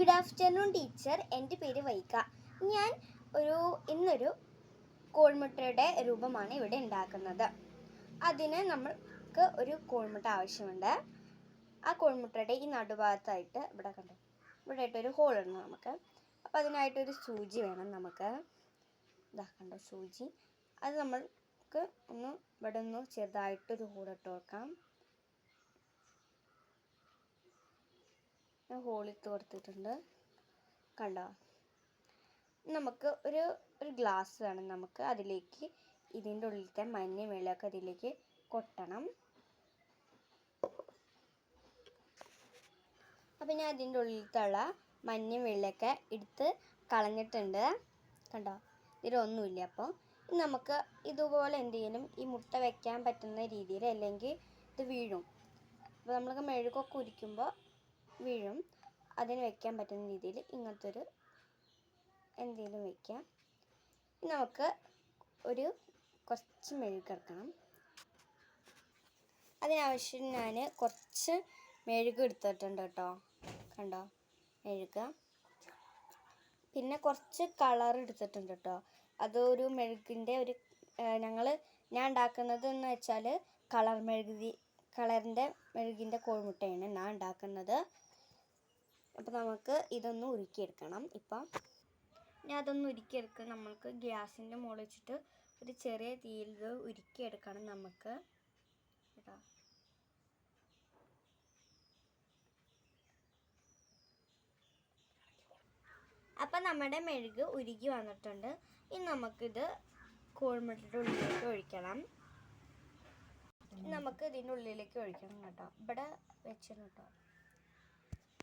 Good afternoon teacher. എൻ്റെ പേര് വൈക. ഞാൻ ഇന്നൊരു കോഴിമുട്ടയുടെ രൂപമാണ് ഇവിടെ ഉണ്ടാക്കുന്നത്. അതിന് നമ്മൾക്ക് ഒരു കോഴിമുട്ട ആവശ്യമുണ്ട്. ആ കോഴിമുട്ടയുടെ ഈ നടുഭാഗത്തായിട്ട് ഇവിടെ ആയിട്ടൊരു ഹോൾ ഇടണം നമുക്ക്. അപ്പോൾ അതിനായിട്ടൊരു സൂചി വേണം നമുക്ക്. കണ്ടോ സൂചി. അത് നമ്മൾക്ക് ഇവിടെ ഒന്ന് ചെറുതായിട്ടൊരു ഹോൾ ഇട്ട് കൊടുക്കാം. ഹോളിട്ട് കൊടുത്തിട്ടുണ്ട്, കണ്ടോ. നമുക്ക് ഒരു ഗ്ലാസ് വേണം നമുക്ക്. അതിലേക്ക് ഇതിൻ്റെ ഉള്ളിലത്തെ മഞ്ഞ വെള്ളമൊക്കെ അതിലേക്ക് കൊട്ടണം. അപ്പം ഞാൻ അതിൻ്റെ ഉള്ളിലത്തുള്ള മഞ്ഞ വെള്ളമൊക്കെ എടുത്ത് കളഞ്ഞിട്ടുണ്ട്, കണ്ടോ. ഇതിലൊന്നുമില്ല. അപ്പോൾ നമുക്ക് ഇതുപോലെ എന്തെങ്കിലും ഈ മുട്ട വെക്കാൻ പറ്റുന്ന രീതിയിൽ, അല്ലെങ്കിൽ ഇത് വീഴും. അപ്പോൾ നമ്മളൊക്കെ മെഴുകൊക്കെ ഉരിക്കുമ്പോൾ വീഴും. അതിന് വെക്കാൻ പറ്റുന്ന രീതിയിൽ ഇങ്ങനത്തെ എന്തെങ്കിലും വെക്കാം. നമുക്ക് കുറച്ച് മെഴുകെടുക്കണം. അതിനാവശ്യം ഞാൻ കുറച്ച് മെഴുക് എടുത്തിട്ടുണ്ട് കേട്ടോ, കണ്ടോ മെഴുക്. പിന്നെ കുറച്ച് കളർ എടുത്തിട്ടുണ്ട് കേട്ടോ. അതൊരു മെഴുകിൻ്റെ ഞാൻ ഉണ്ടാക്കുന്നത് എന്ന് വെച്ചാൽ കളറിൻ്റെ മെഴുകിൻ്റെ കോഴിമുട്ടയാണ് ഞാൻ ഉണ്ടാക്കുന്നത്. അപ്പോൾ നമുക്ക് ഇതൊന്ന് ഉരുക്കിയെടുക്കണം. ഞാൻ അതൊന്ന് ഉരുക്കിയെടുക്കുക. നമ്മൾക്ക് ഗ്യാസിൻ്റെ മുകളിൽ വെച്ചിട്ട് ഒരു ചെറിയ തീയിൽ ഇത് ഉരുക്കിയെടുക്കണം നമുക്ക് കേട്ടോ. അപ്പം നമ്മുടെ മെഴുക് ഉരുകി വന്നിട്ടുണ്ട്. ഇനി നമുക്കിത് കോഴിമുട്ടയുടെ ഉള്ളിലേക്ക് ഒഴിക്കണം. നമുക്ക് ഇതിൻ്റെ ഉള്ളിലേക്ക് ഒഴിക്കണം കേട്ടോ. ഇവിടെ വെച്ചിട്ട് കേട്ടോ.